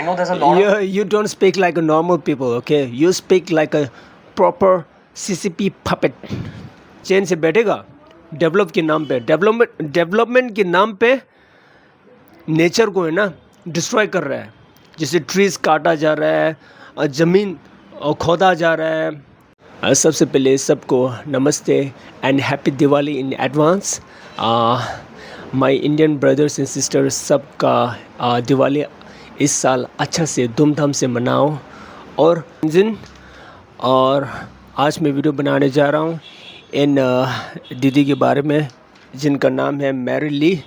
I know there's a lot of... You don't speak like a normal people, okay? You speak like a proper CCP puppet. Chain से बैठेगा develop के नाम पे, development के नाम पे नेचर को है ना डिस्ट्रॉय कर रहा है. जैसे ट्रीज काटा जा रहा है, ज़मीन खोदा जा रहा है. सबसे पहले सबको नमस्ते and happy Diwali in advance. My Indian brothers and sisters, सबका दिवाली इस साल अच्छा से धूमधाम से मनाओ. और आज मैं वीडियो बनाने जा रहा हूँ इन दीदी के बारे में जिनका नाम है मैरी ली.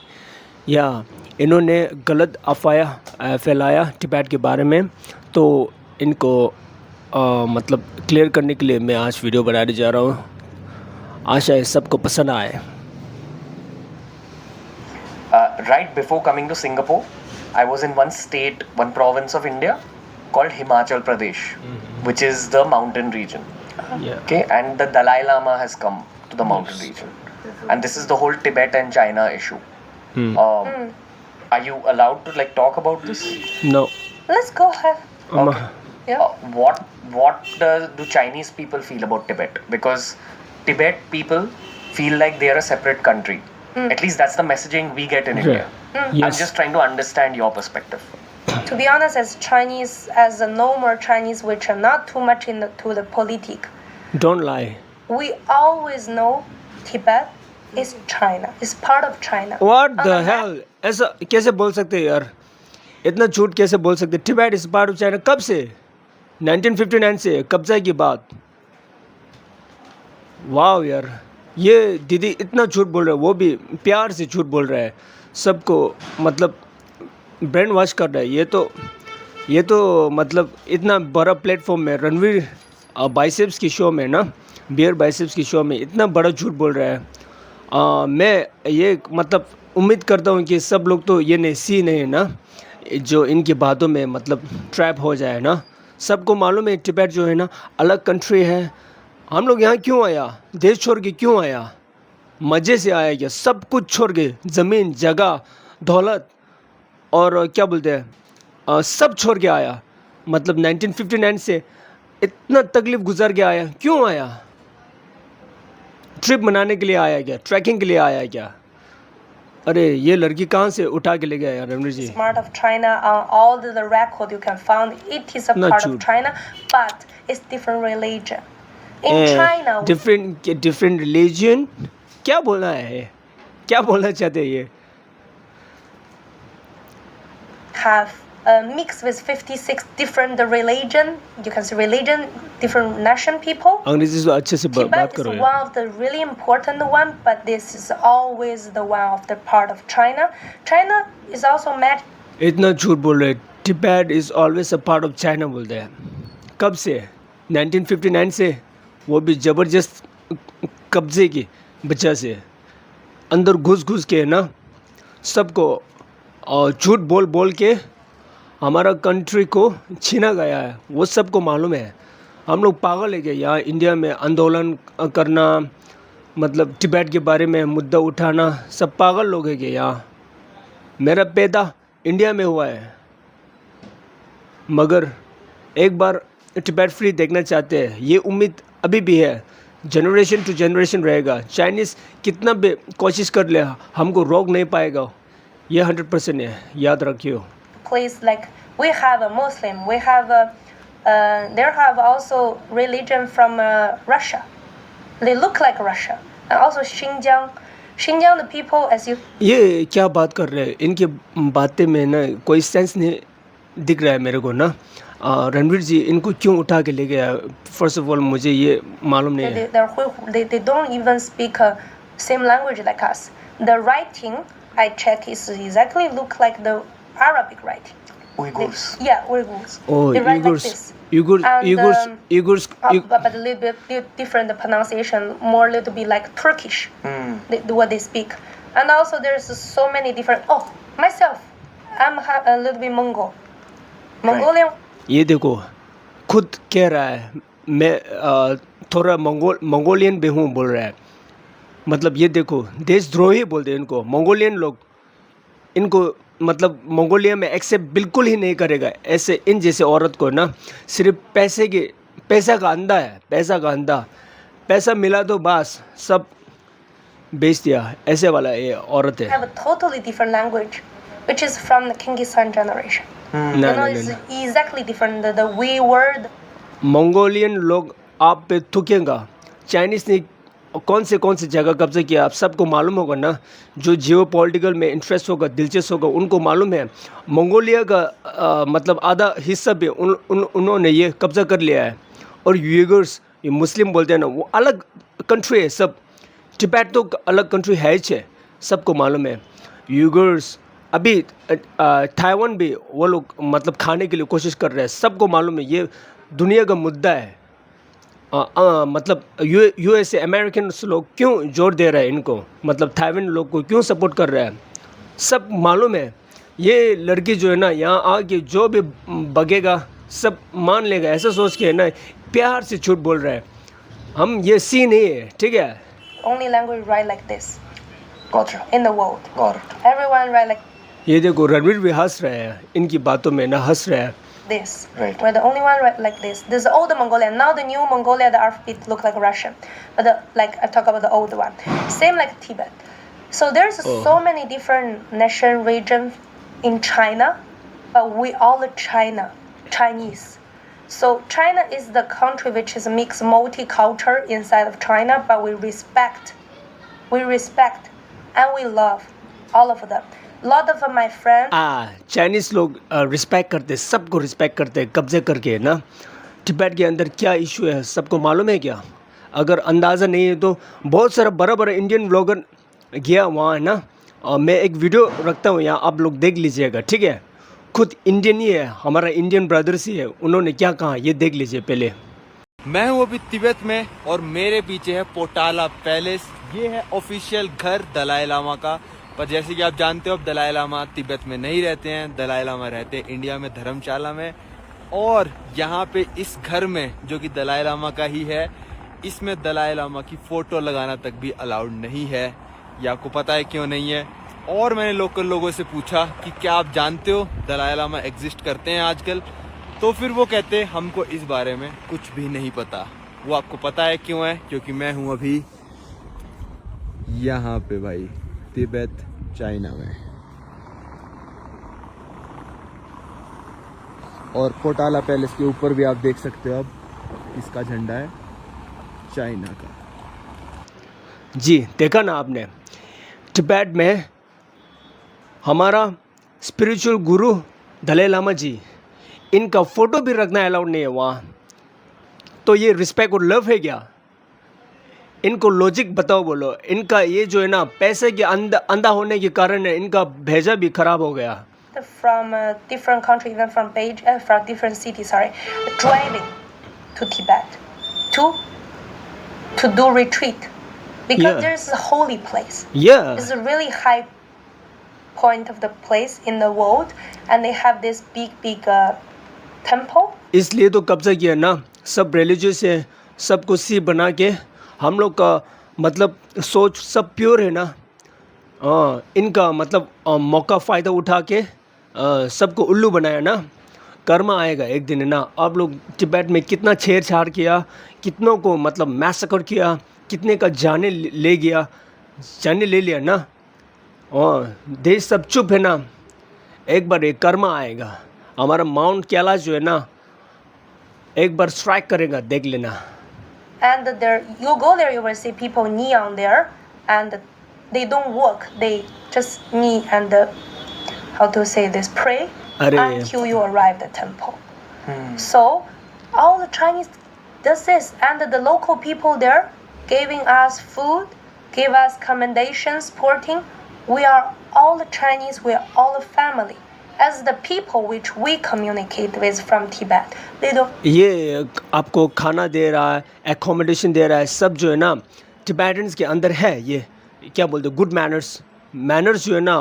या इन्होंने गलत अफवाह फैलाया तिब्बत के बारे में, तो इनको मतलब क्लियर करने के लिए मैं आज वीडियो बनाने जा रहा हूँ. आशा है सबको पसंद आए. Right before coming to Singapore, I was in one state, one province of India called Himachal Pradesh, which is the mountain region. Yeah. Okay, and the Dalai Lama has come to the mountain region, and this is the whole Tibet and China issue. Are you allowed to like talk about this? No. Let's go ahead. Okay. Yeah. What do Chinese people feel about Tibet? Because Tibet people feel like they are a separate country. At least that's the messaging we get in India. I'm Yes. just trying to understand your perspective. To be honest, as Chinese, as a normal Chinese, which are not too much into the politic, Don't lie. we always know Tibet is China, is part of China. What the hell? ऐसा कैसे बोल सकते हैं यार? इतना झूठ कैसे बोल सकते? तिब्बत इस पार्ट ऑफ चाइना कब से? 1959 से कब्जा की बात. वाह यार, ये दीदी इतना झूठ बोल रहा है, वो भी प्यार से झूठ बोल रहा है, सबको मतलब ब्रेन वॉश कर रहा है. ये तो मतलब इतना बड़ा प्लेटफॉर्म में रणवीर बाइसेप्स की शो में ना, बियर बाइसेप्स की शो में इतना बड़ा झूठ बोल रहा है. मैं ये मतलब उम्मीद करता हूँ कि सब लोग तो ये नहीं ना, जो इनकी बातों में मतलब ट्रैप हो जाए ना. सबको मालूम है तिब्बत जो है ना अलग कंट्री है. हम लोग यहाँ क्यों आया? देश छोड़ के क्यों आया? मज़े से आया क्या? सब कुछ छोड़ के, ज़मीन, जगह, दौलत और क्या बोलते हैं, सब छोड़ के आया. मतलब 1959 से इतना तकलीफ़ गुजार के आया. क्यों आया? ट्रिप मनाने के लिए आया क्या? ट्रैकिंग के लिए आया क्या? अरे ये लड़की कहाँ से उठा के ले गया यार रणवीर जी? Part of China, all the record you can find, it is a Not part true. of China, but it's different religion. In China, different religion. क्या बोलना है? क्या बोलना चाहते हैं ये? have mixed with 56 different religion. You can say religion, different nation people. अंग्रेजी से अच्छे से बात Tibet is करो यार. one of the really important one, but this is always the one of the part of China. China is also met. इतना झूठ बोल रहे. Tibet is always a part of China बोलते हैं. कब से? 1959 से, वो भी ज़बरदस्त कब्जे की वजह से अंदर घुस के ना सबको झूठ बोल के हमारा कंट्री को छीना गया है. वो सबको मालूम है. हम लोग पागल है क्या यहाँ इंडिया में आंदोलन करना, मतलब तिब्बत के बारे में मुद्दा उठाना? सब पागल लोग हैं क्या यहाँ? मेरा पैदा इंडिया में हुआ है, मगर एक बार तिब्बत फ्री देखना चाहते हैं. ये उम्मीद अभी भी है. जनरेशन टू जनरेशन रहेगा. चाइनीज़ कितना भी कोशिश कर ले, हमको रोक नहीं पाएगा. ये 100% है, याद रखियो. Place like we have a Muslim, we have there have also religion from Russia. They look like Russia, and also Xinjiang. Xinjiang, the people, as you. ये क्या बात कर रहे हैं? इनकी बातें में ना कोई सेंस नहीं दिख रहा है मेरे को ना. रणवीर जी इनको क्यों उठा के ले गया? फर्स्ट ऑफ ऑल मुझे ये मालूम नहीं है. They don't even speak same language like us. The writing I check is exactly look like the Arabic writing. Uyghurs. Yeah, Uyghurs. Oh, they write Uyghurs. like this. Uyghurs. And, but a little bit different the pronunciation, more little bit like Turkish. What they speak, and also there's so many different. Oh, myself, I'm a little bit Mongolian. ये देखो खुद कह रहा है मैं थोड़ा Mongolian भी हूँ बोल रहा है. मतलब ये देखो देशद्रोही बोलते हैं इनको मंगोलियन लोग. इनको मतलब मंगोलिया में एक्सेप्ट बिल्कुल ही नहीं करेगा ऐसे इन जैसे औरत को ना। सिर्फ पैसा का अंधा है, पैसा का अंधा, पैसा मिला तो बस सब बेच दिया, ऐसे वाला ये औरत है। Have a totally different language, which is from the Genghis Khan generation. ना You know, ना it's ना, exactly different. The we word. Mongolian लोग आप पे थूकेंगा। चाइनीज़ ने कौन से जगह कब्जा किया आप सबको मालूम होगा ना। जो जियो पॉलिटिकल में इंटरेस्ट होगा, दिलचस्प होगा, उनको मालूम है। मंगोलिया का मतलब आधा हिस्सा भी उन्होंने ये कब्जा कर लिया है। और यूगर्स, ये मुस्लिम बोलते हैं ना, वो अलग कंट्री है सब। तिब्बत तो अलग कंट्री है ही, सबको मालूम है। यूगर्स अभी ताइवान भी वो लोग मतलब खाने के लिए कोशिश कर रहे हैं, सबको मालूम है। ये दुनिया का मुद्दा है। मतलब यूएसए अमेरिकन लोग क्यों जोर दे रहे हैं इनको, मतलब ताइवान लोग को क्यों सपोर्ट कर रहे हैं, सब मालूम है। ये लड़की जो है ना, यहाँ आके जो भी बगेगा सब मान लेगा, ऐसा सोच के है ना, प्यार से झूठ बोल रहा है। हम ये सी नहीं है, ठीक है। Only language write like this Gotcha. in the world. Got it. Everyone write like ये देखो रणवीर भी हंस रहे हैं, इनकी बातों में ना हंस रहे हैं। this. Right. We're the only one write like this. This is the old Mongolia. Now the new Mongolia, the alphabet look like Russian. But like I talk about the old one. Same like Tibet. So there's so many different nation regions in China, but we all are Chinese. So China is the country which is mixed multicultural inside of China, but we respect and we love all of them. Lot of my friends. Chinese लोग respect करते, सबको respect करते, कब्जे करके ना। तिब्बत के अंदर क्या इशू है सबको मालूम है क्या? अगर अंदाज़ा नहीं है तो बहुत सारा बड़ा बड़ा इंडियन व्लॉगर गया वहाँ है ना। और मैं एक वीडियो रखता हूँ यहाँ, आप लोग देख लीजिएगा, ठीक है। खुद इंडियन ही है, हमारा इंडियन ब्रदर्स ही है, उन्होंने क्या कहा ये देख लीजिए पहले। मैं हूँ अभी तिब्बत में और मेरे पीछे है पोटाला पैलेस। ये है ऑफिशियल घर दलाई लामा का। पर जैसे कि आप जानते हो अब दलाई लामा तिब्बत में नहीं रहते हैं, दलाई लामा रहते हैं इंडिया में धर्मशाला में। और यहाँ पे इस घर में जो कि दलाई लामा का ही है, इसमें दलाई लामा की फोटो लगाना तक भी अलाउड नहीं है। ये आपको पता है क्यों नहीं है? और मैंने लोकल लोगों से पूछा कि क्या आप जानते हो दलाई लामा एग्जिस्ट करते हैं आजकल? तो फिर वो कहते हैं हमको इस बारे में कुछ भी नहीं पता। वो आपको पता है क्यों है? क्योंकि मैं हूँ अभी यहाँ पे भाई, तिब्बत चाइना में। और पोटाला पैलेस के ऊपर भी आप देख सकते हो, अब इसका झंडा है चाइना का। जी देखा ना आपने, तिब्बत में हमारा स्पिरिचुअल गुरु दलाई लामा जी, इनका फ़ोटो भी रखना अलाउड नहीं है वहाँ। तो ये रिस्पेक्ट और लव है क्या? इनको लॉजिक बताओ, बोलो। इनका ये जो है ना पैसे के अंधा होने के कारण है, इनका भेजा भी खराब हो गया। From different country, even from from different cities, driving to Tibet to do retreat because there's a holy place. Yeah. It's a really high point of the place in the world, and they have this big temple. इसलिए तो कब्जा किया ना, सब religious है, सबको सी बना के। हम लोग का मतलब सोच सब प्योर है ना। इनका मतलब मौका फ़ायदा उठा के सबको उल्लू बनाया ना। कर्म आएगा एक दिन है ना। आप लोग तिब्बत में कितना छेड़छाड़ किया, कितनों को मतलब मैसेकर किया, कितने का जाने ले लिया ना। देश सब चुप है ना। एक बार एक कर्म आएगा, हमारा माउंट कैलाश जो है ना एक बार स्ट्राइक करेगा, देख लेना। And there, you go there, you will see people knee on there, and they don't walk. They just knee and how to say this, pray until you arrive at the temple. So all the Chinese does this, and the local people there giving us food, give us commendations, supporting. We are all the Chinese. We are all a family. As the people which we communicate with from Tibet, they don't. ये आपको खाना दे रहा है, accommodation दे रहा है, सब जो है ना टिबेटन्स के अंदर है। ये क्या बोलते हैं, गुड मैनर्स जो है ना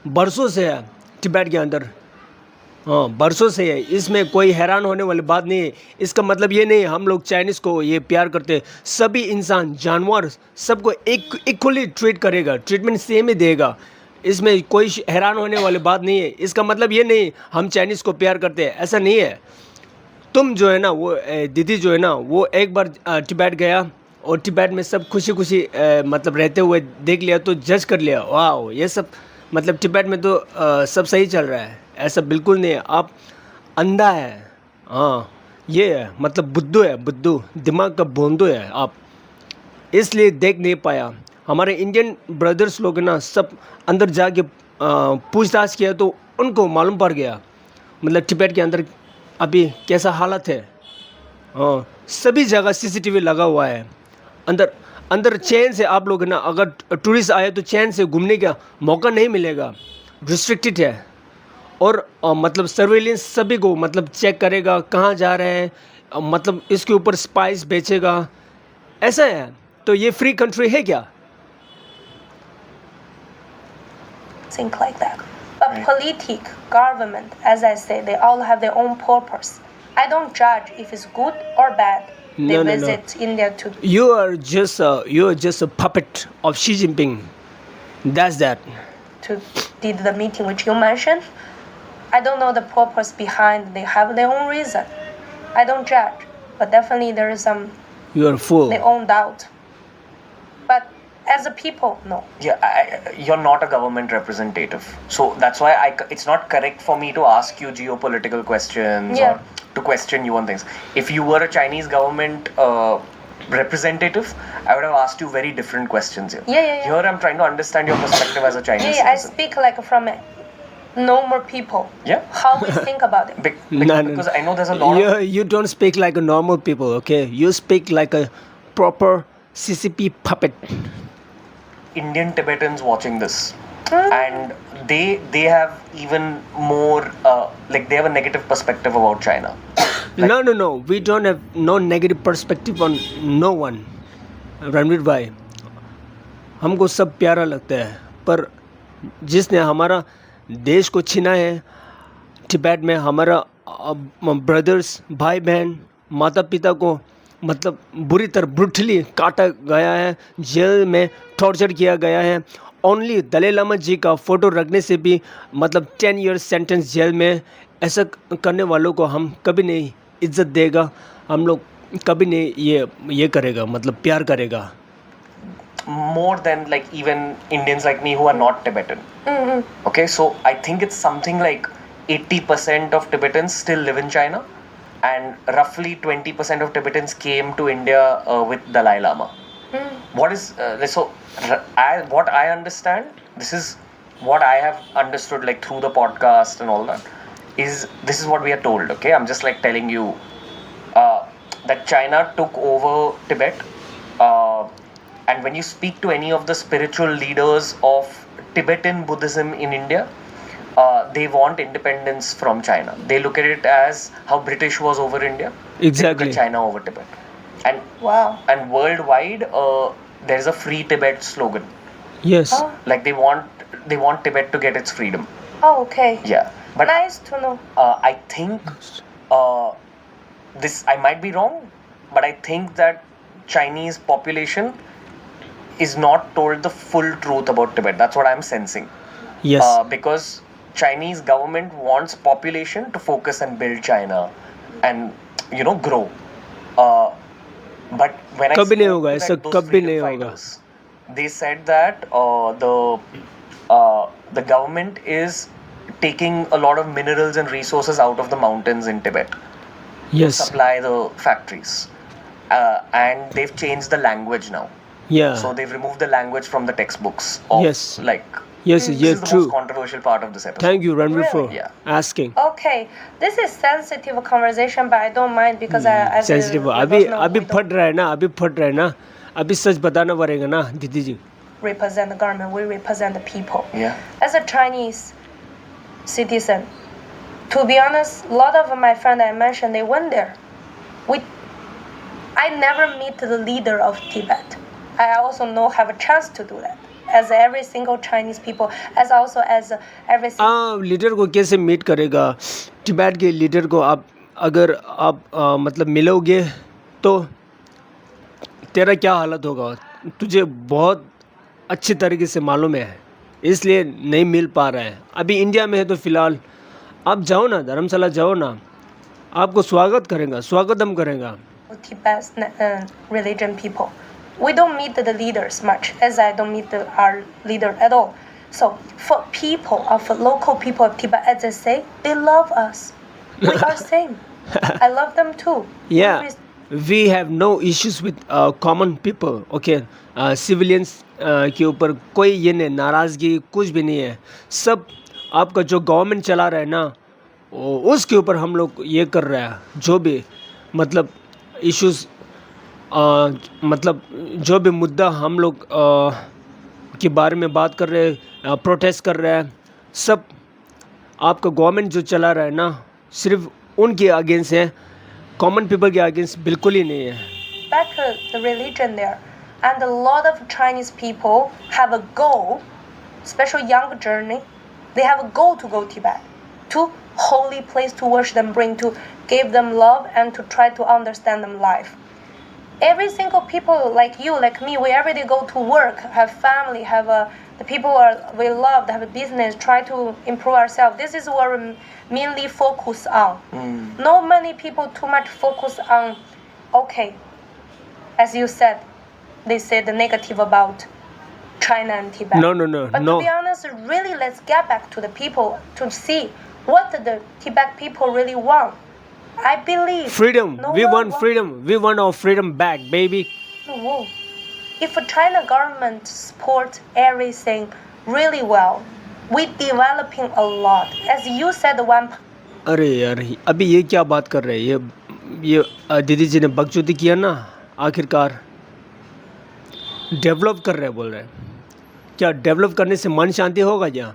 बरसों से है तिब्बत के अंदर। बरसों से है, इसमें कोई हैरान होने वाली बात नहीं है। इसका मतलब ये नहीं है हम लोग चाइनीज़ को ये प्यार करते। सभी इंसान, जानवर सबको इक्वली ट्रीट करेगा, ट्रीटमेंट सेम ही देगा। इसमें कोई हैरान होने वाली बात नहीं है। इसका मतलब ये नहीं हम चाइनीज़ को प्यार करते हैं, ऐसा नहीं है। तुम जो है ना वो दीदी जो है ना वो एक बार तिब्बत गया और तिब्बत में सब खुशी खुशी मतलब रहते हुए देख लिया तो जज कर लिया, वाह ये सब मतलब तिब्बत में तो सब सही चल रहा है। ऐसा बिल्कुल नहीं है, आप अंधा है। हाँ ये है मतलब बुद्धू है, बुद्धू दिमाग का बोंदू है आप, इसलिए देख नहीं पाया। हमारे इंडियन ब्रदर्स लोग ना सब अंदर जाके पूछताछ किया तो उनको मालूम पड़ गया मतलब तिब्बत के अंदर अभी कैसा हालत है। हाँ सभी जगह सीसीटीवी लगा हुआ है। अंदर अंदर चैन से आप लोग ना अगर टूरिस्ट आए तो चैन से घूमने का मौका नहीं मिलेगा, रिस्ट्रिक्टेड है। और मतलब सर्वेलेंस सभी को मतलब चेक करेगा कहाँ जा रहे हैं, मतलब इसके ऊपर स्पाइस बेचेगा, ऐसा है। तो ये फ्री कंट्री है क्या? Think like that. But politic, government, as I say, they all have their own purpose. I don't judge if it's good or bad. They No. visit India to. You are just a puppet of Xi Jinping. That's that. to did the meeting which you mentioned. I don't know the purpose behind. They have their own reason. I don't judge, but definitely there is some You are a fool. their own doubt. But as a people, no. Yeah, you're not a government representative, so that's why it's not correct for me to ask you geopolitical questions Yeah. or to question you on things. If you were a Chinese government representative, I would have asked you very different questions here. Yeah. Here I'm trying to understand your perspective as a Chinese Yeah, I citizen. speak like from normal people. Yeah. How we think about it. No. Because I know there's a lot of You don't speak like a normal people, okay? You speak like a proper CCP puppet. Indian Tibetans watching this, and they have even more like they have a negative perspective about China. No. We don't have no negative perspective on no one. Ranveer भाई, हमको सब प्यारा लगता है, पर जिसने हमारा देश को छीना है, तिब्बत में हमारा ब्रदर्स, भाई बहन, माता पिता को मतलब बुरी तरह ब्रूटली काटा गया है, जेल में टॉर्चर किया गया है। ओनली दलाई लामा जी का फ़ोटो रखने से भी मतलब 10 ईयर्स सेंटेंस जेल में, ऐसा करने वालों को हम कभी नहीं इज्जत देगा, हम लोग कभी नहीं ये करेगा मतलब प्यार करेगा। More than like even Indians like me who are not Tibetan. Okay, so I think it's something like 80% of Tibetans still live in China, and roughly 20% of Tibetans came to India with Dalai Lama. What is what I understand, this is what I have understood like through the podcast and all that, is this is what we are told. Okay, I'm just like telling you that China took over Tibet, and when you speak to any of the spiritual leaders of Tibetan Buddhism in India, they want independence from China. They look at it as how British was over India. They Exactly. look at China over Tibet. And Wow. and worldwide, there is a free Tibet slogan. Yes. Oh, Like they want Tibet to get its freedom. oh okay. Yeah. But Nice to know. I think this, I might be wrong, but I think that Chinese population is not told the full truth about Tibet. That's what I'm sensing. Yes. Because Chinese government wants population to focus and build China and grow. But when कभी नहीं spoke होगा, to ऐसा those कभी freedom नहीं होगा। fighters, they said that the government is taking a lot of minerals and resources out of the mountains in Tibet to Yes. supply the factories, and they've changed the language now. Yeah. So they've removed the language from the textbooks of Yes. like. Yes. This Yeah. is the True. most controversial part of this episode. Thank you, Ranveer, for Really? Yeah. asking. Okay, this is sensitive conversation, but I don't mind because I sensitive we अभी both know अभी we don't फट रहा है ना, अभी फट रहा है ना, अभी सच बताना पड़ेगा ना दीदी जी। represent the government. We represent the people. Yeah. As a Chinese citizen, to be honest, a lot of my friends I mentioned they went there. I never meet the leader of Tibet. I also have a chance to do that. As every single Chinese people, as every single leader को कैसे meet करेगा? तिब्बत के leader को अगर आप मतलब मिलोगे तो तेरा क्या हालत होगा, तुझे बहुत अच्छी तरीके से मालूम है। इसलिए नहीं मिल पा रहा है। अभी इंडिया में है तो फिलहाल आप जाओ ना, धर्मशाला जाओ ना, आपको स्वागत करेगा, स्वागतम करेगा। Tibet's religion people. We don't meet the leaders much, as I don't meet our leader at all. So for people of local people of Tibet, as I say, they love us. We are same. I love them too. Yeah, we have no issues with common people. Okay, civilians के ऊपर कोई ये नहीं, नाराज़गी कुछ भी नहीं है। सब आपका जो गवर्नमेंट चला रहा है ना, उसके ऊपर हम लोग ये कर रहे हैं, जो भी मतलब इश्यूज़, मतलब जो भी मुद्दा हम लोग के बारे में बात कर रहे हैं, प्रोटेस्ट कर रहे हैं, सब आपका गवर्नमेंट जो चला रहा है ना, सिर्फ उनके अगेंस्ट है, कॉमन पीपल के अगेंस्ट बिल्कुल ही नहीं है। Back to the religion there, and a lot of Chinese people have a goal, especially young journey. They have a goal to go Tibet, to holy place to worship them, bring to give them love and to try to understand them life. Every single people like you, like me, we every day go to work, have family, have the people we love, have a business, try to improve ourselves. This is what we mainly focus on. Not many people too much focus on, okay, as you said, they said the negative about China and Tibet. No. But to be honest, really, let's get back to the people to see what the Tibet people really want. I believe Freedom. no We one want freedom. We want our freedom back, baby. Whoa. If a China government supports everything really well, we developing a lot. As you said, one. अरे यार, अभी ये क्या बात कर रहे हैं? ये दीदी जी ने बकचोदी किया ना, आखिरकार डेवलप कर रहे हैं बोल रहे हैं। क्या डेवलप करने से मन शांति होगा क्या?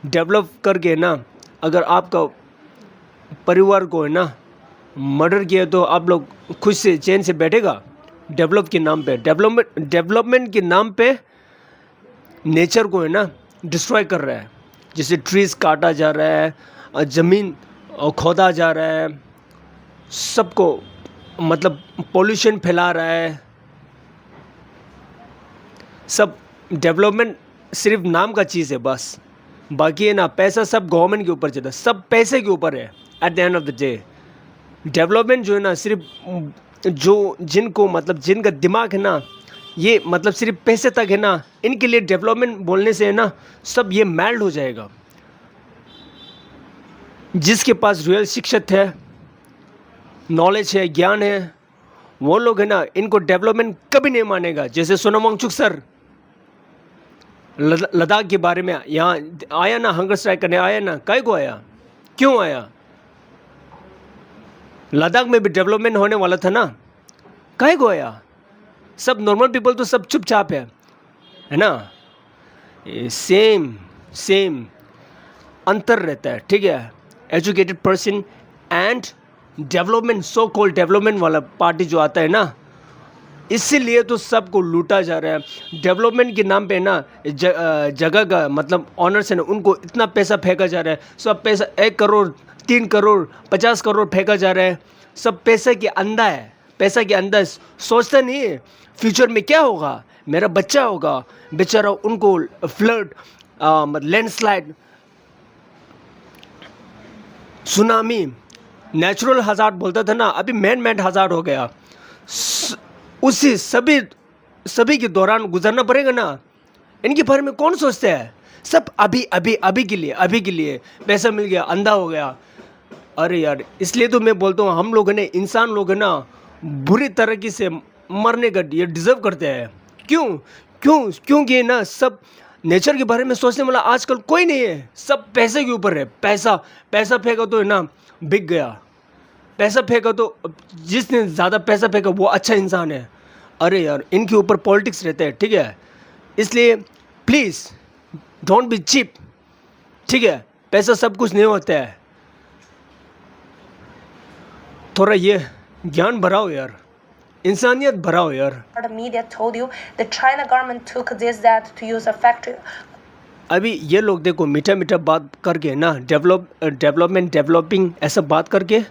डेवलप करके ना, अगर आपका परिवार को है ना मर्डर किया तो आप लोग खुश से चैन से बैठेगा? डेवलप के नाम पे, डेवलपमेंट के नाम पे नेचर को है ना डिस्ट्रॉय कर रहा है। जैसे ट्रीज काटा जा रहा है, ज़मीन खोदा जा रहा है, सबको मतलब पोल्यूशन फैला रहा है। सब डेवलपमेंट सिर्फ नाम का चीज़ है बस, बाकी है ना पैसा सब गवर्नमेंट के ऊपर चलता है, सब पैसे के ऊपर है। At the end of the day development जो है ना, सिर्फ जो जिनको मतलब जिनका दिमाग है ना, ये मतलब सिर्फ पैसे तक है ना, इनके लिए डेवलपमेंट बोलने से है ना सब ये मेल्ट हो जाएगा। जिसके पास रियल शिक्षित है, नॉलेज है, ज्ञान है, वो लोग है ना इनको डेवलपमेंट कभी नहीं मानेगा। जैसे सोनम वांगचुक सर लद्दाख के बारे में यहाँ आया ना, हंगर स्ट्राइक करने आया ना, काहे को आया, क्यों आया? लद्दाख में भी डेवलपमेंट होने वाला था ना, काहे को आया? सब नॉर्मल पीपल तो सब चुपचाप है ना। सेम अंतर रहता है, ठीक है। Educated person and development, so called development वाला पार्टी जो आता है ना, इसीलिए तो सबको लूटा जा रहा है। डेवलपमेंट के नाम पे ना जगह का मतलब ऑनर्स है ना, उनको इतना पैसा फेंका जा रहा है। सब पैसा 1 करोड़ 3 करोड़ 50 करोड़ फेंका जा रहा है। सब पैसे के अंधा है, पैसा के अंदर सोचता नहीं है फ्यूचर में क्या होगा, मेरा बच्चा होगा, बेचारा उनको flood, landslide, tsunami, natural hazard बोलता था ना, अभी मैन मेड हज़ार्ड हो गया। उसी सभी के दौरान गुजरना पड़ेगा ना। इनके बारे में कौन सोचता है? सब अभी के लिए पैसा मिल गया, अंधा हो गया। अरे यार, इसलिए तो मैं बोलता हूँ हम लोग ने, इंसान लोग है ना, बुरी तरीके से मरने का ये डिज़र्व करते हैं। क्योंकि ना सब नेचर के बारे में सोचने वाला आजकल कोई नहीं है। सब पैसे के ऊपर है। पैसा फेंका तो है ना बिक गया। पैसा फेंका तो जिसने ज़्यादा पैसा फेंका वो अच्छा इंसान है। अरे यार, इनके ऊपर पॉलिटिक्स रहते हैं, ठीक है। इसलिए प्लीज़ डोंट बी चीप, ठीक है। पैसा सब कुछ नहीं होता है। थोड़ा ये ज्ञान बढ़ाओ यार, इंसानियत बढ़ाओ यार। The media told you the China government took that to use a factory. अभी ये लोग देखो मीठा बात करके ना, डेवलपिंग ऐसा बात करके,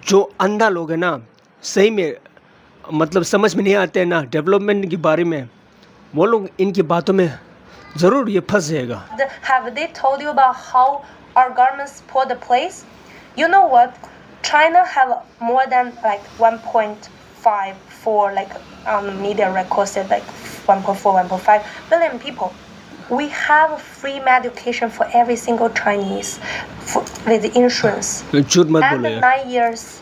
जो अंधा लोग है ना, सही में मतलब समझ में नहीं आते हैं ना डेवलपमेंट के बारे में, वो लोग इनकी बातों में ज़रूर ये फंस जाएगा. Have they told you about how our government support the place? You know what? China have more than like 1.54, like on media record said like 1.4, 1.5 billion people. We have free medication for every single Chinese with insurance. झूठ मत And बोलो यार. 9 years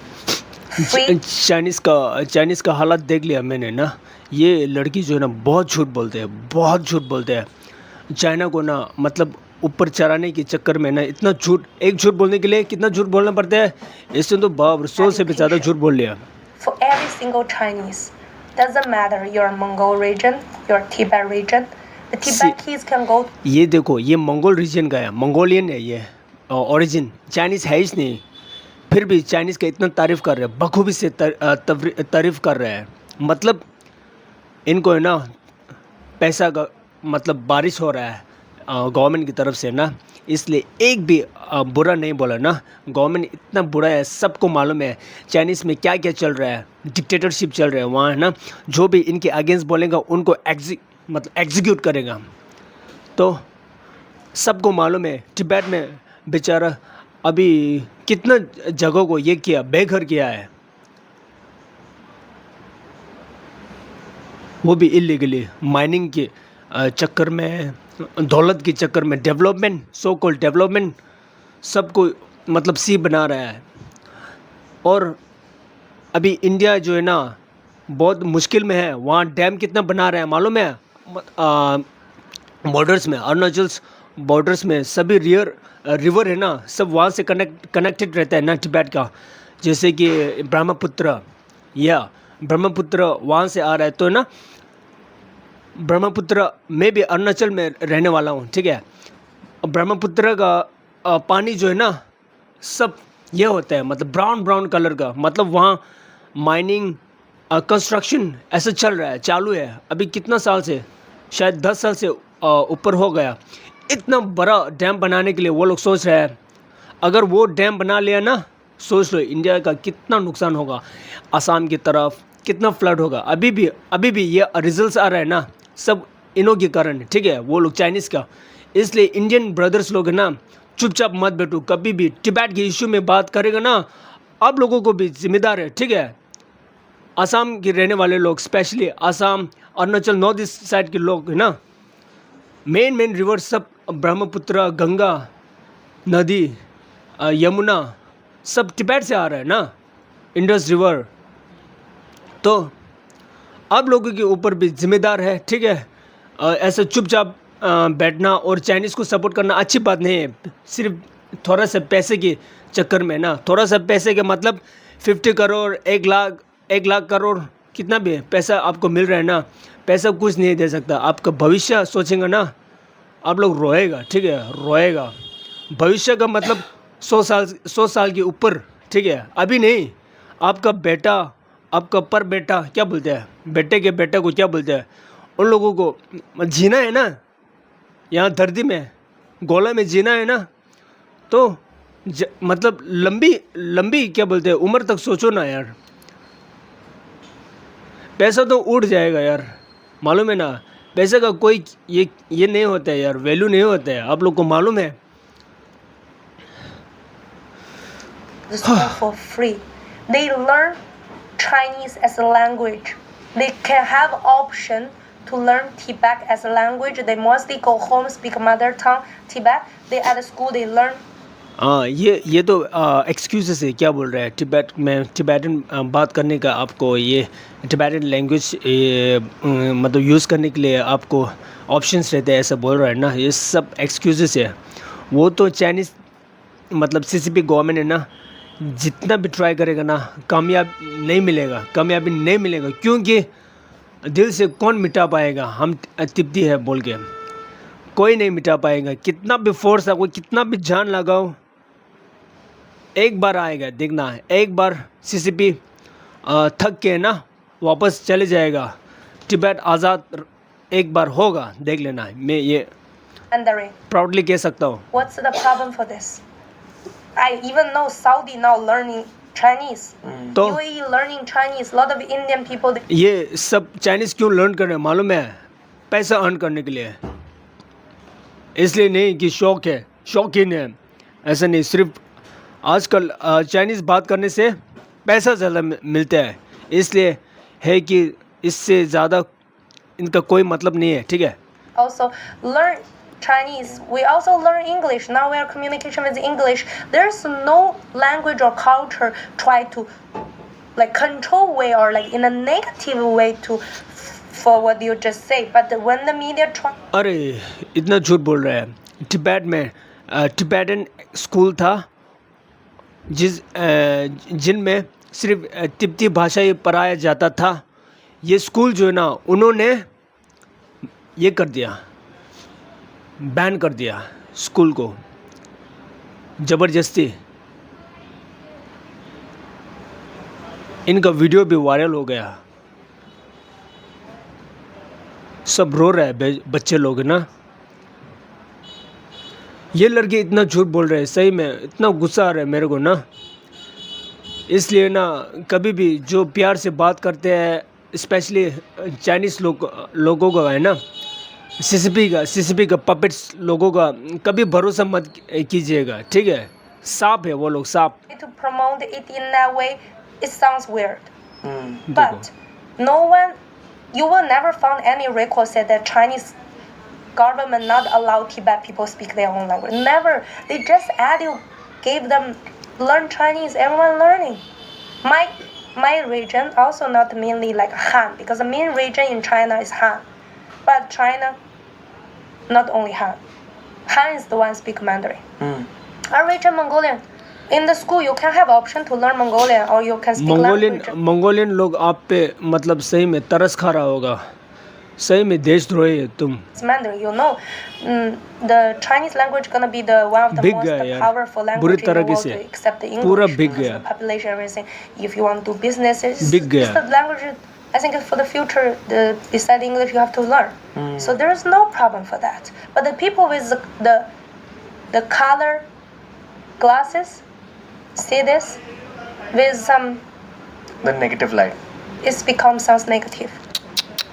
free. Chinese का हालत देख लिया मैंने ना. ये लड़की जो है ना बहुत झूठ बोलते हैं, बहुत झूठ बोलते हैं. चाइना को ना मतलब ऊपर चढ़ाने के चक्कर में ना इतना झूठ, एक झूठ बोलने के लिए कितना झूठ बोलना पड़ता है. इससे तो बाप 100 से भी ज़्यादा झूठ बोल लिया. For every single Chinese, doesn't matter your Mongol region, your Tibet region, the Tibetis can go. ये देखो ये मंगोल रीजन का है, मंगोलियन है ये ओरिजिन, चाइनीज़ है ही नहीं. फिर भी चाइनीज़ का इतना तारीफ़ कर रहे हैं, बखूबी से तारीफ़ कर रहे हैं. मतलब इनको है ना पैसा का मतलब बारिश हो रहा है गवर्नमेंट की तरफ से ना, इसलिए एक भी बुरा नहीं बोला ना. गवर्नमेंट इतना बुरा है, सबको मालूम है चाइनीज़ में क्या क्या चल रहा है, डिक्टेटरशिप चल रहा है वहाँ है ना. जो भी इनके अगेंस्ट बोलेगा उनको एग्जीक्यूट करेगा. तो सबको मालूम है तिब्बत में बेचारा अभी कितना जगहों को ये किया, बेघर किया है, वो भी इलीगली माइनिंग के चक्कर में, दौलत के चक्कर में, डेवलपमेंट, सो कॉल्ड डेवलपमेंट सबको मतलब सी बना रहा है. और अभी इंडिया जो है ना बहुत मुश्किल में है. वहाँ डैम कितना बना रहा है मालूम है. बॉर्डर्स में, अरुणाचल बॉर्डर्स में सभी रिवर है ना, सब वहाँ से कनेक्टेड रहता है ना तिब्बत का. जैसे कि ब्रह्मपुत्र वहाँ से आ रहा है. तो ना ब्रह्मपुत्र में भी अरुणाचल में रहने वाला हूँ, ठीक है. ब्रह्मपुत्र का पानी जो है ना सब ये होता है मतलब ब्राउन कलर का. मतलब वहाँ माइनिंग कंस्ट्रक्शन ऐसा चल रहा है, चालू है अभी कितना साल से, शायद 10 साल से ऊपर हो गया. इतना बड़ा डैम बनाने के लिए वो लोग सोच रहे हैं. अगर वो डैम बना लिया ना, सोच लो इंडिया का कितना नुकसान होगा. असम की तरफ कितना फ्लड होगा. अभी भी ये रिजल्ट्स आ रहा है ना, सब इन्हों के कारण, ठीक है, वो लोग चाइनीज़ का. इसलिए इंडियन ब्रदर्स लोग है ना चुपचाप मत बैठो. कभी भी तिब्बत के इशू में बात करेगा ना, आप लोगों को भी जिम्मेदार है, ठीक है. असम के रहने वाले लोग, specially Assam, Arunachal, north east side के लोग है ना, मेन रिवर सब ब्रह्मपुत्र, गंगा नदी, यमुना सब तिब्बत से आ रहा है ना, इंडस रिवर. तो आप लोगों के ऊपर भी जिम्मेदार है, ठीक है. ऐसा चुपचाप बैठना और चाइनीज़ को सपोर्ट करना अच्छी बात नहीं है. सिर्फ थोड़ा सा पैसे के चक्कर में ना, थोड़ा सा पैसे के मतलब 50 करोड़, 1 लाख करोड़ कितना भी पैसा आपको मिल रहा है ना, पैसा कुछ नहीं दे सकता. आपका भविष्य सोचेंगे ना आप लोग रोएगा, ठीक है, रोएगा. भविष्य का मतलब 100 साल के ऊपर, ठीक है. अभी नहीं. आपका बेटा, आपका पर बेटा क्या बोलते हैं, बेटे के बेटा को क्या बोलते हैं, उन लोगों को जीना है ना, यहाँ धरती में गोला में जीना है ना. तो मतलब लंबी क्या बोलते हैं उम्र तक सोचो ना यार. पैसा तो उड़ जाएगा यार, मालूम है ना. पैसे का कोई ये नहीं होता है यार, वैल्यू नहीं होता है, आप लोग को मालूम है. For free, they learn Chinese as a language. They can have option to learn Tibet as a language. They mostly go home, speak mother tongue Tibet. They at school they learn. हाँ, ये तो excuses है. क्या बोल रहा है तिब्बत में Tibetan बात करने का, आपको ये तिब्बतन लैंग्वेज मतलब यूज़ करने के लिए आपको ऑप्शंस रहते हैं, ऐसा बोल रहा है ना. ये सब एक्सक्यूजेस है. वो तो चाइनीज़ मतलब सीसीपी गवर्नमेंट है ना, जितना भी ट्राई करेगा ना कामयाबी नहीं मिलेगा. क्योंकि दिल से कौन मिटा पाएगा हम तिब्बती है बोल के, कोई नहीं मिटा पाएगा. कितना भी फोर्स आपको, कितना भी जान लगाओ, एक बार आएगा, देखना है. एक बार सीसीपी थक के ना वापस चले जाएगा. तिब्बत आज़ाद एक बार होगा, देख लेना है. मैं ये प्राउडली कह सकता हूँ. What's the problem for this? I even know Saudi now learning Chinese. तो UAE learning Chinese. Lot of Indian people. ये सब चाइनीज़ क्यों लर्न कर रहे हैं मालूम है? पैसा अर्न करने के लिए. इसलिए नहीं कि शौक है, शौकीन है, ऐसा नहीं। सिर्फ आजकल चाइनीज़ बात करने से पैसा ज़्यादा मिलता है, इसलिए है कि इससे ज़्यादा इनका कोई मतलब नहीं है, ठीक है। Also learn Chinese. We also learn English. Now we are communication with English. There's no language or culture try to like control way or like in a negative way to for what you just say. But when the media try अरे इतना झूठ बोल रहा है। तिब्बत में Tibetan school था जिनमें सिर्फ तिब्बती भाषा ही पढ़ाया जाता था। ये स्कूल जो है ना, उन्होंने ये कर दिया, बैन कर दिया स्कूल को ज़बरदस्ती। इनका वीडियो भी वायरल हो गया, सब रो रहे हैं बच्चे लोग ना। ये लड़के इतना झूठ बोल रहे हैं, सही में इतना गुस्सा आ रहा है मेरे को ना। इसलिए ना कभी भी जो प्यार से बात करते हैं, स्पेशली चाइनीज़ लोगों का है ना, सीसीपी का पपेट्स लोगों का कभी भरोसा मत कीजिएगा, ठीक है। सांप है वो लोग, सांप। to promote it in that way, it sounds weird. देखो, But no one, you will never find any record said that Chinese government not allow Tibet people speak their own language. Never. They just gave them learn Chinese. Everyone learning. My region also not mainly like Han, because the main region in China is Han. But China, not only Han. Han is the one speak Mandarin. Our region Mongolian. In the school, you can have option to learn Mongolian or you can speak language. Mongolian लोग आप पे मतलब सही में तरस खा रहा होगा, सही में देशद्रोही है तुम। It's Mandarin, you know, the Chinese language gonna be the one of the बिक most गया यार, powerful बुरी language in the तरीके world से, except the English. पूरा बिक because गया, the population, everything. If you want to do businesses, बिक गया। it's the language. I think for the future, beside English, you have to learn. So there is no problem for that. But the people with the color glasses see this with some. The negative light. It's become sounds negative.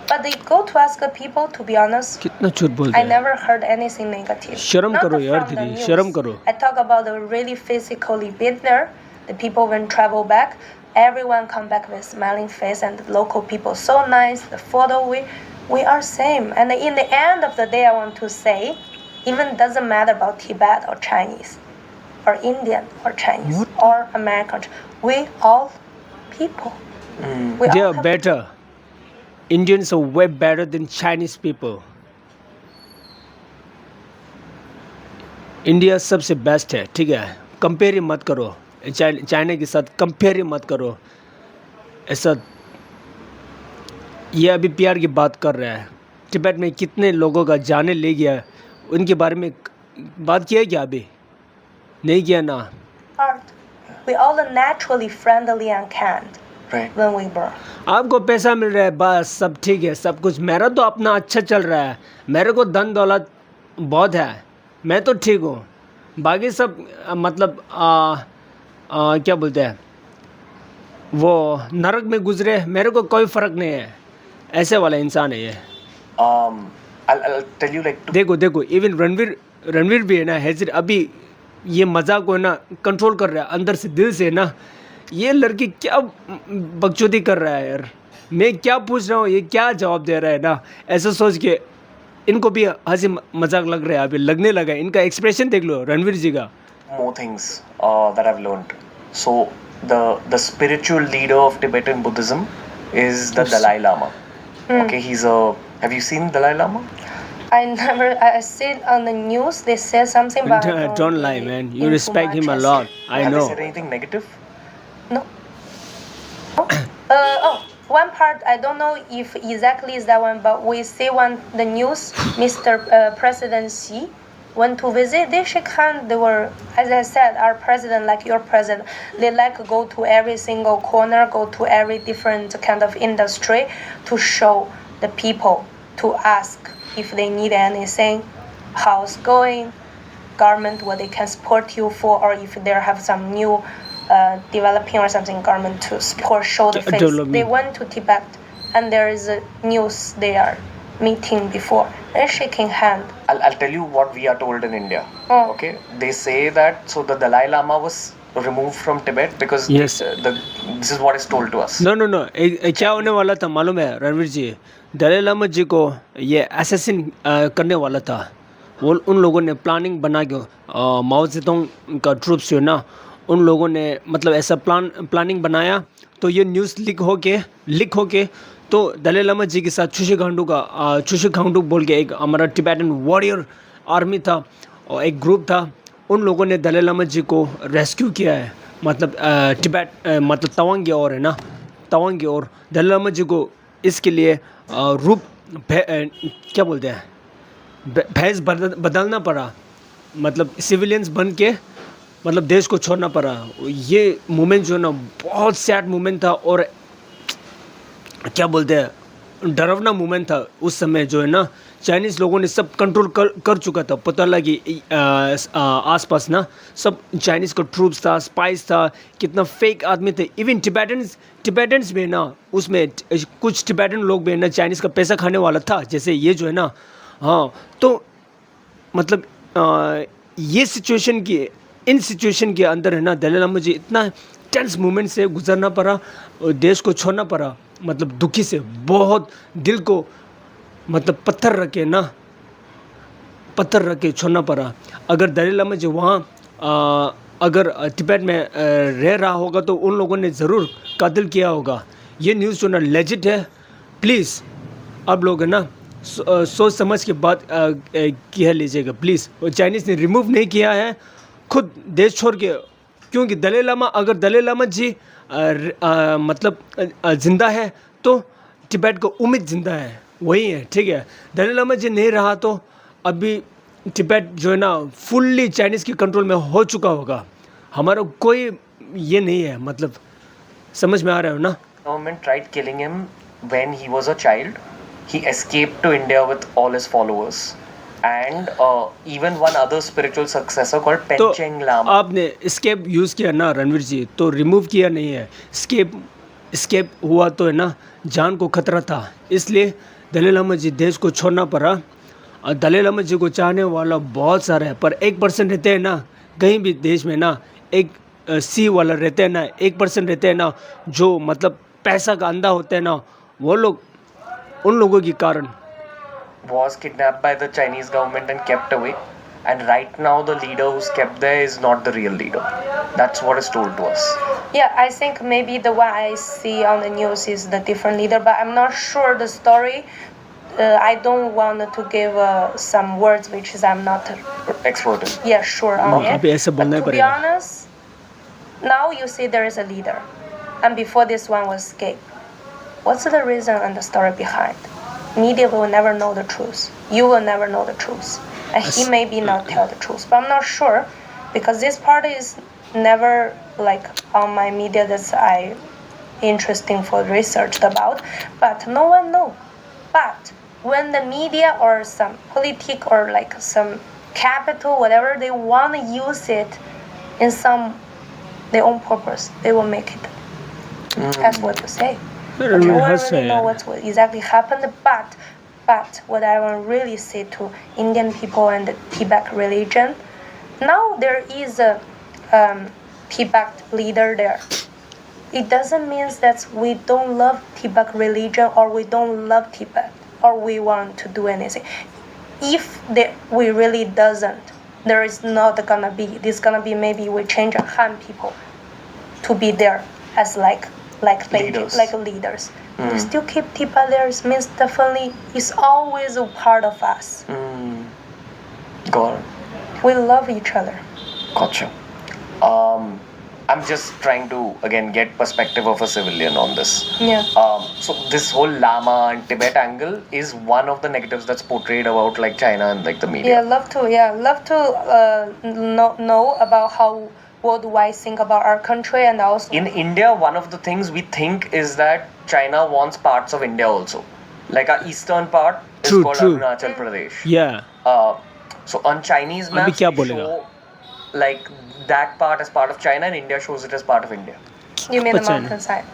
But they go to ask the people, to be honest. कितना झूठ बोलते I हैं। never heard anything negative. शर्म Not करो यार from the दीदी, news. शर्म करो। I talk about the really physically been there. The people when travel back, everyone come back with smiling face, and the local people so nice. The photo we are same. And in the end of the day, I want to say, even doesn't matter about Tibet or Chinese, or Indian or Chinese or American. We all people. We They all are have better. Indians are way better than Chinese people. India सबसे best है, ठीक है। Compare ही मत करो China के साथ, compare ही मत करो ऐसा। ये अभी प्यार की बात कर रहा है। तिब्बत में कितने लोगों का जाने ले गया, उनके बारे में बात किया क्या? अभी नहीं किया ना। heart. We all are naturally friendly and kind Right. when we born. आपको पैसा मिल रहा है, बस सब ठीक है, सब कुछ। मेरा तो अपना अच्छा चल रहा है, मेरे को धन दौलत बहुत है, मैं तो ठीक हूँ। बाकी सब मतलब क्या बोलते हैं, वो नरक में गुजरे, मेरे को कोई फ़र्क नहीं है, ऐसे वाला इंसान है ये। I'll tell you like देखो इवन रणवीर भी है ना, हैजर अभी ये मजाक को है ना कंट्रोल कर रहा है अंदर से, दिल से ना। ये लड़की क्या बकचोदी कर रहा है यार, मैं क्या पूछ रहा हूँ, ये क्या जवाब दे रहा है ना, ऐसा सोच के इनको भी हंसी मजाक लग रहा है, अभी लगने लगा है। इनका एक्सप्रेशन देख लो रणवीर जी का। more things that I've learned. So the spiritual leader of Tibetan Buddhism is the Dalai Lama. Okay, have you seen Dalai Lama? I see on the news they say something about. Don't lie, man. You respect him a lot. I Have know. they said anything negative? No. One part I don't know if exactly is that one, but we see the news. Mr. President Xi went to visit. They shook hand. They were, as I said, our president, like your president. They like go to every single corner, go to every different kind of industry to show the people, to ask if they need anything, how's going, government, what they can support you for, or if they have some new developing or something, government to support, show the face. They went to Tibet, and there is a news there. meeting before and shaking hand. I'll tell you what we are told in India. Oh. Okay, they say that so the Dalai Lama was removed from Tibet because Yes. this is what is told to us. No no no क्या होने वाला था मालूम है रणवीर जी? दलाई लामा जी को ये assassin करने वाला था। वो उन लोगों ने प्लानिंग बना के माओ जेडोंग का ट्रूप्स जो है ना, उन लोगों ने मतलब ऐसा प्लानिंग बनाया, तो ये न्यूज़ लीक होके तो दलाई लामा जी के साथ चुशी गांडू बोल के एक हमारा टिबेटन वॉरियर आर्मी था और एक ग्रुप था, उन लोगों ने दलाई लामा जी को रेस्क्यू किया है। मतलब टिबेट मतलब तवांग की ओर है ना, तवांग की ओर दलाई लामा जी को इसके लिए क्या बोलते हैं, भेष बदलना पड़ा, मतलब सिविलियंस बन के मतलब देश को छोड़ना पड़ा। ये मोमेंट जो है ना बहुत सैड मोमेंट था और क्या बोलते हैं डरावना मोमेंट था उस समय जो है ना। चाइनीज़ लोगों ने सब कंट्रोल कर चुका था, पता लगी आसपास ना सब चाइनीज़ का ट्रूप्स था, स्पाइस था, कितना फेक आदमी थे। इवन टिबेटन्स भी ना, उसमें कुछ टिबेटन लोग भी ना चाइनीज़ का पैसा खाने वाला था, जैसे ये जो है ना। हाँ, तो मतलब ये इन सिचुएशन के अंदर है ना दलाई लामा जी इतना टेंस मोमेंट से गुजरना पड़ा और देश को छोड़ना पड़ा, मतलब दुखी से बहुत दिल को मतलब पत्थर रख के छोड़ना पड़ा। अगर दलाई लामा जी वहाँ अगर तिब्बत में रह रहा होगा तो उन लोगों ने ज़रूर कत्ल किया होगा। ये न्यूज़ जो ना लेजिट है, प्लीज़ आप लोग है ना सोच समझ के बात किया लीजिएगा प्लीज़। और चाइनीज़ ने रिमूव नहीं किया है खुद देश छोड़ के, क्योंकि अगर दलाई लामा जी मतलब ज़िंदा है तो तिब्बत को उम्मीद ज़िंदा है, वही है, ठीक है। दलाई लामा जी नहीं रहा तो अभी तिब्बत जो है ना फुल्ली चाइनीज़ के कंट्रोल में हो चुका होगा। हमारा कोई ये नहीं है, मतलब समझ में आ रहा है ना। Government tried killing him when he was a child. He escaped to India with all his followers. And even one other spiritual successor called तो Pencheng Lama. आपने escape यूज़ किया ना रणवीर जी, तो रिमूव किया नहीं है। escape हुआ तो है ना जान को खतरा था, इसलिए दलाई लामा जी देश को छोड़ना पड़ा। और दलाई लामा जी को चाहने वाला बहुत सारा है, पर 1% रहते हैं ना कहीं भी देश में ना, एक सी वाला रहते हैं ना, 1% रहते हैं ना जो मतलब पैसा का अंधा होते हैं ना, वो लोग उन लोगों के कारण was kidnapped by the Chinese government and kept away. And right now the leader who's kept there is not the real leader. That's what is told to us. Yeah, I think maybe the one I see on the news is the different leader, but I'm not sure the story. I don't want to give some words which is I'm not Expert in. yeah sure on it. अभी ऐसे बोलना ही But to be पड़ेगा। honest, now you see there is a leader, and before this one was escaped. What's the reason and the story behind? Media will never know the truth. You will never know the truth, and he maybe not tell the truth. But I'm not sure because this part is never like on my media that I interesting for researched about. But no one know. But when the media or some politic or like some capital whatever they want to use it in some their own purpose, they will make it. That's what you say. But no one really know what exactly happened. But what I want to really say to Indian people and the Tibet religion, now there is a Tibet leader there. It doesn't mean that we don't love Tibet religion or we don't love Tibet or we want to do anything. If we really doesn't, there is not gonna be. This gonna be maybe we change Han people to be there as like leaders. We still keep Tibet there. Means definitely it's always a part of us. Got it. We love each other. Gotcha. I'm just trying to again get perspective of a civilian on this. Yeah. So this whole Lama and Tibet angle is one of the negatives that's portrayed about like China and like the media. Yeah, love to know about how what do I think about our country and also In India, one of the things we think is that China wants parts of India also. Like our eastern part is called Arunachal Pradesh. Yeah. So on Chinese अभी maps, क्या we बोलेगा? show like that part as part of China and India shows it as part of India. you mean the Pachana. mountainside.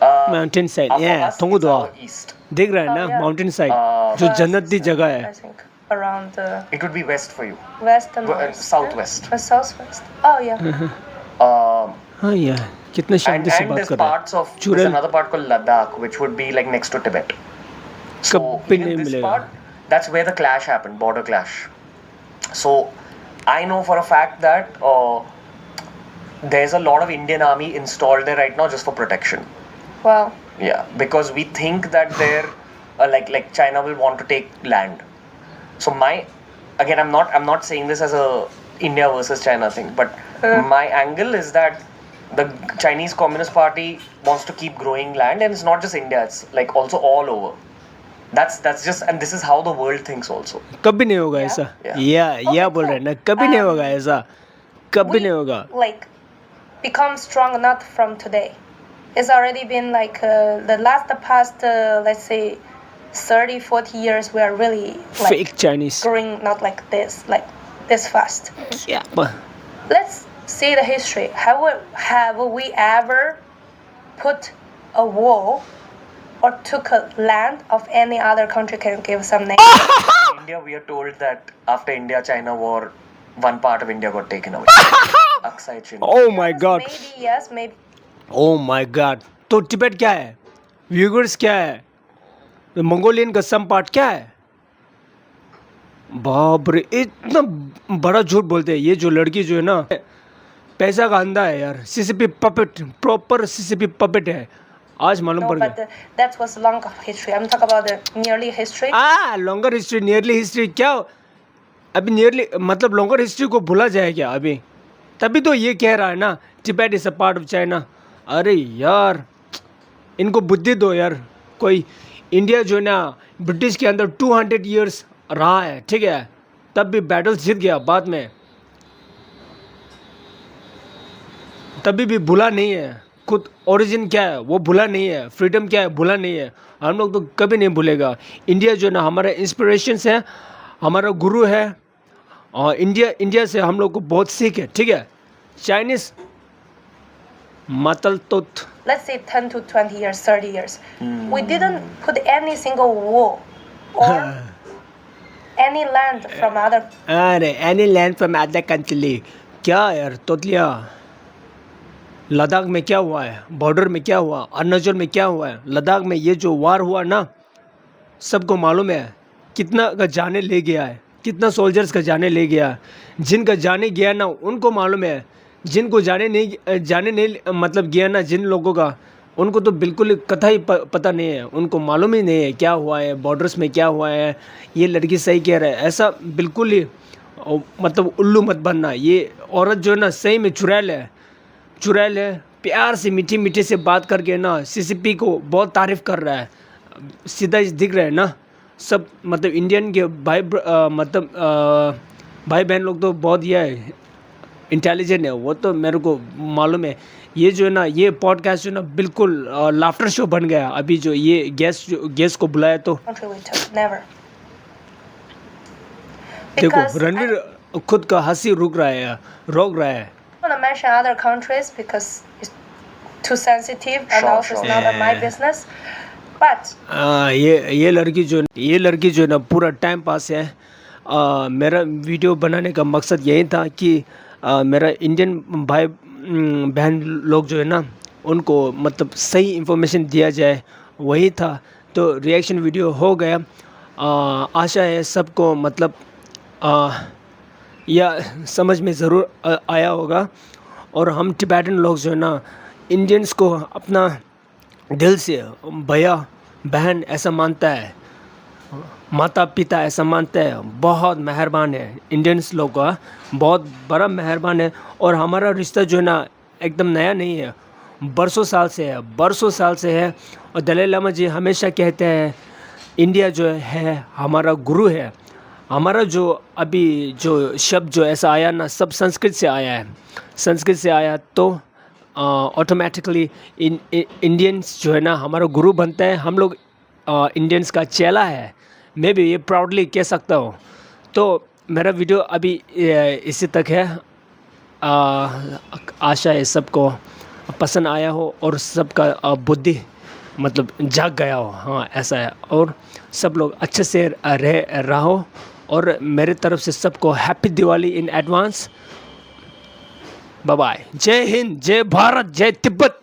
Mountain side, For yeah. us, it's 동구도. our east. दिख रहा है Oh, ना yeah. Mountain side Uh, जो जन्नती जगह I है think around it would be west for you. west and north. Southwest. Southwest. Oh yeah. हाँ यार कितने And शांति से and बात there's कर रहा है parts of there's चुड़ैल another part called Ladakh, which would be like next to Tibet. So कभी नहीं even this मिलेगा part, that's where the clash happened, border clash. So I know for a fact that there's a lot of Indian army installed there right now just for protection. Wow. Yeah, because we think that they're like China will want to take land. So I'm not saying this as a India versus China thing, but my angle is that the Chinese Communist Party wants to keep growing land, and it's not just India; it's like also all over. That's just, and this is how the world thinks also. कभी नहीं होगा ऐसा या बोल रहे हैं ना कभी नहीं होगा ऐसा कभी नहीं होगा Like become strong not from today. It's already been like the past let's say 30-40 years we are really like fake Chinese growing not like this fast. क्या Let's see the history. Have we ever put a wall or took a land of any other country? Can give some name? In India, we are told that after India-China war, one part of India got taken away. Aksai Chin. Oh my God Maybe yes, maybe. Oh my God तो Tibet क्या है व्यूगर्स क्या है Mongolian का some part क्या है बाप रे इतना बड़ा झूठ बोलते हैं ये जो लड़की जो है ना पैसा का अंधा है यार CCP puppet proper CCP puppet है आज मालूम No, पड़ but गया that was longer history. I'm talking about the nearly history. Longer history nearly history क्या अभी नियरली मतलब लॉन्गर हिस्ट्री को भूला जाए क्या अभी तभी तो ये कह रहा है ना Tibet is a part of China अरे यार इनको बुद्धि दो यार कोई इंडिया जो है ना ब्रिटिश के अंदर 200 इयर्स रहा है ठीक है तब भी बैटल जीत गया बाद में तभी भी भूला नहीं है खुद ओरिजिन क्या है वो भूला नहीं है फ्रीडम क्या है भूला नहीं है हम लोग तो कभी नहीं भूलेगा इंडिया जो है ना हमारा इंस्पिरेशन है हमारा गुरु है और इंडिया से हम लोग को बहुत सीख है ठीक है चाइनीज मतल तुत Let's say 10 to 20 years, 30 years. We didn't put any single wall or any land from other. अरे any land from other country क्या यार तोतलिया लद्दाख में क्या हुआ है बॉर्डर में क्या हुआ अरुणाचल में क्या हुआ है लद्दाख में ये जो वार हुआ ना सबको मालूम है कितना का जाने ले गया है कितना सोल्जर्स का जाने ले गया जिनका जाने गया ना उनको मालूम है जिनको जाने नहीं मतलब गया ना जिन लोगों का उनको तो बिल्कुल कथा ही पता नहीं है उनको मालूम ही नहीं है क्या हुआ है बॉर्डर्स में क्या हुआ है ये लड़की सही कह रहा है ऐसा बिल्कुल ही मतलब उल्लू मत बनना ये औरत जो है ना सही में चुड़ैल है प्यार से मीठी मीठी से बात करके ना सीसीपी को बहुत तारीफ़ कर रहा है सीधा दिख रहा है ना सब मतलब इंडियन के भाई बहन लोग तो बहुत ये इंटेलिजेंट है वो तो मेरे को मालूम है ये जो है ना ये पॉडकास्ट जो है ना बिल्कुल लाफ्टर शो बन गया अभी जो ये गेस्ट को बुलाया तो Country we took, never. देखो Because रणवीर खुद का हंसी रोक रहा है I don't want to mention other countries because it's too sensitive and Sure, also it's sure. not my business. But ये लड़की जो है ना पूरा टाइम पास है मेरा वीडियो बनाने का मकसद यही था कि मेरा इंडियन भाई बहन लोग जो है ना उनको मतलब सही इन्फॉर्मेशन दिया जाए वही था तो रिएक्शन वीडियो हो गया आशा है सबको मतलब या समझ में ज़रूर आया होगा और हम टिबेटन लोग जो है ना इंडियंस को अपना दिल से भैया बहन ऐसा मानता है माता पिता ऐसा मानते हैं बहुत मेहरबान है इंडियंस लोग का बहुत बड़ा मेहरबान है और हमारा रिश्ता जो है ना एकदम नया नहीं है बरसों साल से है और दलाई लामा जी हमेशा कहते हैं इंडिया जो है हमारा गुरु है हमारा जो अभी जो शब्द जो ऐसा आया ना सब संस्कृत से आया तो ऑटोमेटिकली इंडियंस जो है ना हमारा गुरु बनता है हम लोग इंडियंस का चेला है मैं भी ये प्राउडली कह सकता हूँ तो मेरा वीडियो अभी इसी तक है आशा है सबको पसंद आया हो और सबका बुद्धि मतलब जाग गया हो, हाँ ऐसा है। और सब लोग अच्छे से रहो और मेरे तरफ से सबको happy Diwali in advance. Bye bye. जय हिंद, जय भारत, जय तिब्बत।